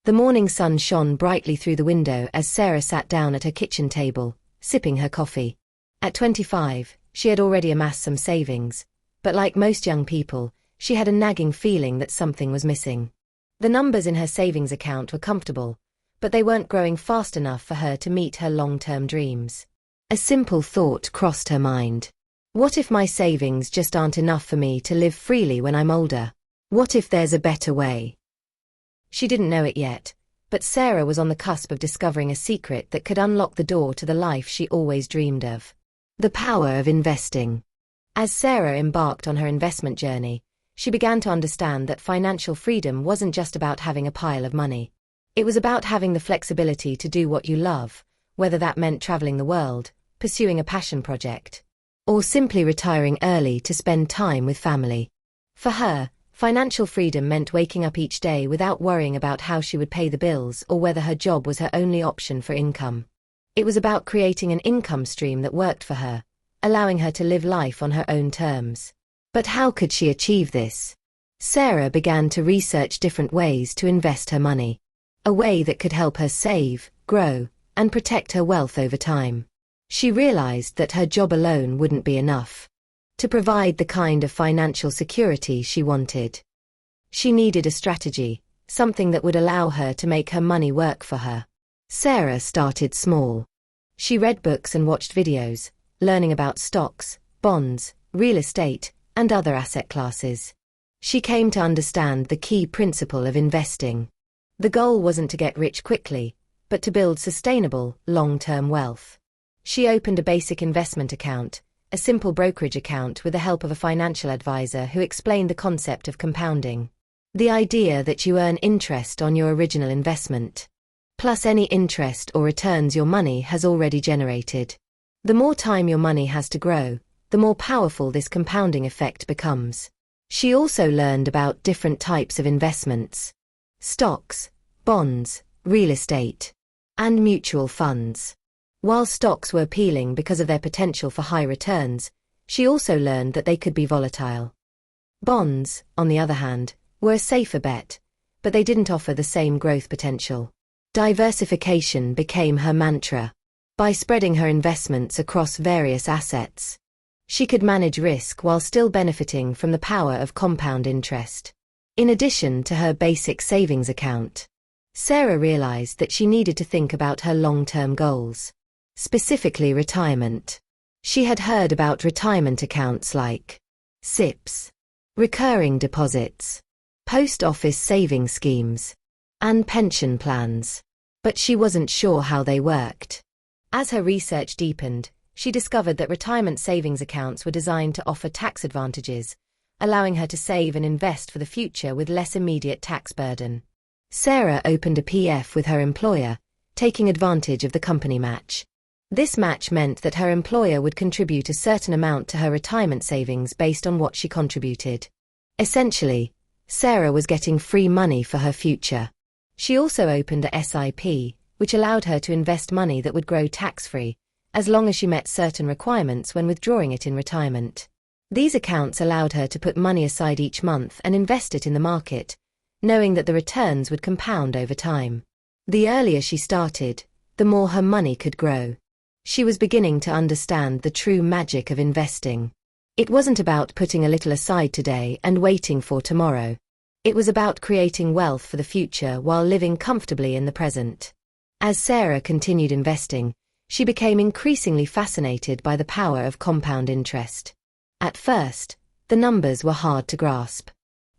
The morning sun shone brightly through the window as Sarah sat down at her kitchen table, sipping her coffee. At 25, she had already amassed some savings, but like most young people, she had a nagging feeling that something was missing. The numbers in her savings account were comfortable, but they weren't growing fast enough for her to meet her long-term dreams. A simple thought crossed her mind. What if my savings just aren't enough for me to live freely when I'm older? What if there's a better way? She didn't know it yet, but Sarah was on the cusp of discovering a secret that could unlock the door to the life she always dreamed of. The power of investing. As Sarah embarked on her investment journey, she began to understand that financial freedom wasn't just about having a pile of money. It was about having the flexibility to do what you love, whether that meant traveling the world, pursuing a passion project, or simply retiring early to spend time with family. For her, financial freedom meant waking up each day without worrying about how she would pay the bills or whether her job was her only option for income. It was about creating an income stream that worked for her, allowing her to live life on her own terms. But how could she achieve this? Sarah began to research different ways to invest her money. A way that could help her save, grow, and protect her wealth over time. She realized that her job alone wouldn't be enough to provide the kind of financial security she wanted. She needed a strategy, something that would allow her to make her money work for her. Sarah started small. She read books and watched videos, learning about stocks, bonds, real estate, and other asset classes. She came to understand the key principle of investing. The goal wasn't to get rich quickly, but to build sustainable, long-term wealth. She opened a basic investment account, a simple brokerage account with the help of a financial advisor who explained the concept of compounding. The idea that you earn interest on your original investment, plus any interest or returns your money has already generated. The more time your money has to grow, the more powerful this compounding effect becomes. She also learned about different types of investments: stocks, bonds, real estate, and mutual funds. While stocks were appealing because of their potential for high returns, she also learned that they could be volatile. Bonds, on the other hand, were a safer bet, but they didn't offer the same growth potential. Diversification became her mantra. By spreading her investments across various assets, she could manage risk while still benefiting from the power of compound interest. In addition to her basic savings account, Sarah realized that she needed to think about her long-term goals. Specifically retirement. She had heard about retirement accounts like SIPs, recurring deposits, post office saving schemes, and pension plans, but she wasn't sure how they worked. As her research deepened, she discovered that retirement savings accounts were designed to offer tax advantages, allowing her to save and invest for the future with less immediate tax burden. Sarah opened a PF with her employer, taking advantage of the company match. This match meant that her employer would contribute a certain amount to her retirement savings based on what she contributed. Essentially, Sarah was getting free money for her future. She also opened a SIP, which allowed her to invest money that would grow tax-free, as long as she met certain requirements when withdrawing it in retirement. These accounts allowed her to put money aside each month and invest it in the market, knowing that the returns would compound over time. The earlier she started, the more her money could grow. She was beginning to understand the true magic of investing. It wasn't about putting a little aside today and waiting for tomorrow. It was about creating wealth for the future while living comfortably in the present. As Sarah continued investing, she became increasingly fascinated by the power of compound interest. At first, the numbers were hard to grasp.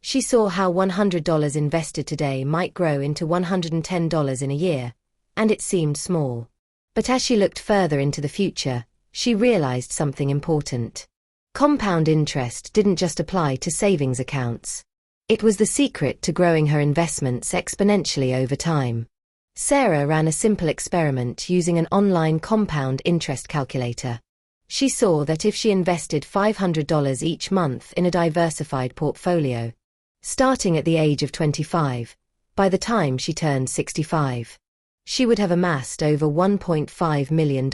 She saw how $100 invested today might grow into $110 in a year, and it seemed small. But as she looked further into the future, she realized something important. Compound interest didn't just apply to savings accounts. It was the secret to growing her investments exponentially over time. Sarah ran a simple experiment using an online compound interest calculator. She saw that if she invested $500 each month in a diversified portfolio, starting at the age of 25, by the time she turned 65, she would have amassed over $1.5 million,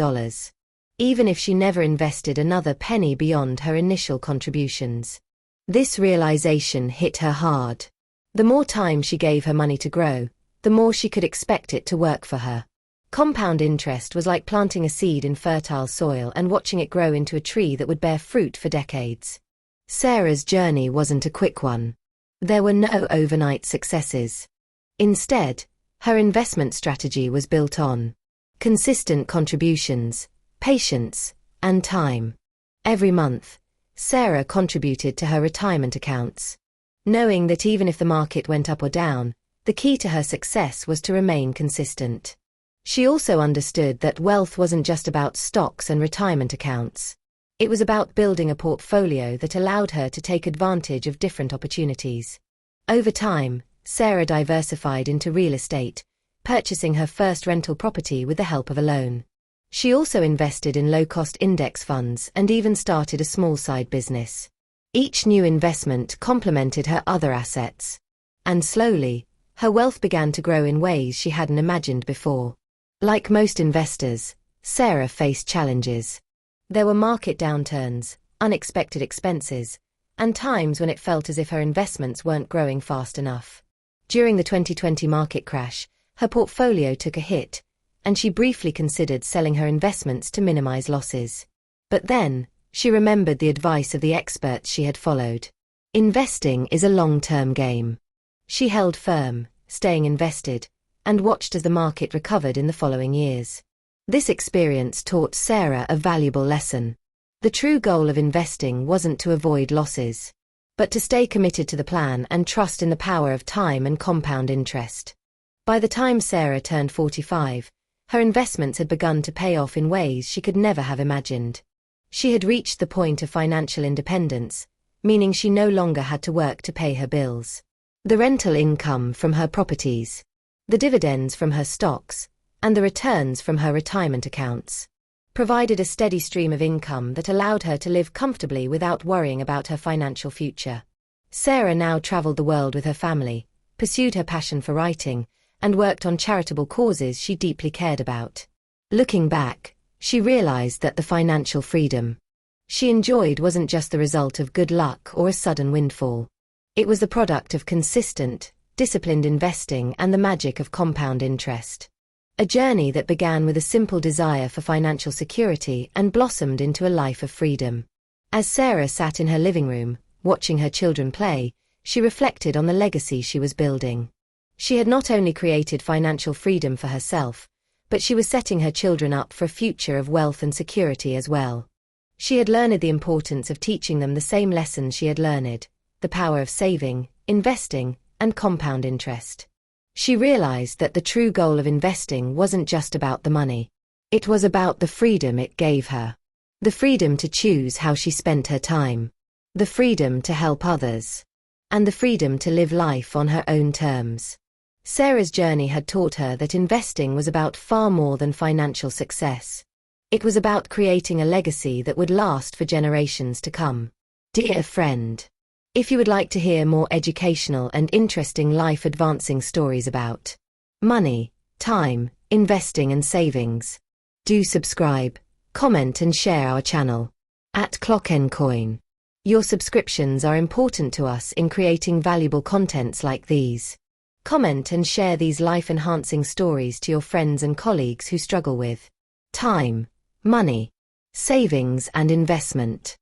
even if she never invested another penny beyond her initial contributions. This realization hit her hard. The more time she gave her money to grow, the more she could expect it to work for her. Compound interest was like planting a seed in fertile soil and watching it grow into a tree that would bear fruit for decades. Sarah's journey wasn't a quick one. There were no overnight successes. Instead, her investment strategy was built on consistent contributions, patience, and time. Every month, Sarah contributed to her retirement accounts, knowing that even if the market went up or down, the key to her success was to remain consistent. She also understood that wealth wasn't just about stocks and retirement accounts. It was about building a portfolio that allowed her to take advantage of different opportunities. Over time, Sarah diversified into real estate, purchasing her first rental property with the help of a loan. She also invested in low-cost index funds and even started a small side business. Each new investment complemented her other assets. And slowly, her wealth began to grow in ways she hadn't imagined before. Like most investors, Sarah faced challenges. There were market downturns, unexpected expenses, and times when it felt as if her investments weren't growing fast enough. During the 2020 market crash, her portfolio took a hit, and she briefly considered selling her investments to minimize losses. But then, she remembered the advice of the experts she had followed. Investing is a long-term game. She held firm, staying invested, and watched as the market recovered in the following years. This experience taught Sarah a valuable lesson. The true goal of investing wasn't to avoid losses, but to stay committed to the plan and trust in the power of time and compound interest. By the time Sarah turned 45, her investments had begun to pay off in ways she could never have imagined. She had reached the point of financial independence, meaning she no longer had to work to pay her bills. The rental income from her properties, the dividends from her stocks, and the returns from her retirement accounts provided a steady stream of income that allowed her to live comfortably without worrying about her financial future. Sarah now traveled the world with her family, pursued her passion for writing, and worked on charitable causes she deeply cared about. Looking back, she realized that the financial freedom she enjoyed wasn't just the result of good luck or a sudden windfall. It was the product of consistent, disciplined investing and the magic of compound interest. A journey that began with a simple desire for financial security and blossomed into a life of freedom. As Sarah sat in her living room, watching her children play, she reflected on the legacy she was building. She had not only created financial freedom for herself, but she was setting her children up for a future of wealth and security as well. She had learned the importance of teaching them the same lessons she had learned, the power of saving, investing, and compound interest. She realized that the true goal of investing wasn't just about the money. It was about the freedom it gave her. The freedom to choose how she spent her time. The freedom to help others. And the freedom to live life on her own terms. Sarah's journey had taught her that investing was about far more than financial success. It was about creating a legacy that would last for generations to come. Dear friend, if you would like to hear more educational and interesting life-advancing stories about money, time, investing and savings, do subscribe, comment and share our channel at Thankyou. Your subscriptions are important to us in creating valuable contents like these. Comment and share these life-enhancing stories to your friends and colleagues who struggle with time, money, savings and investment.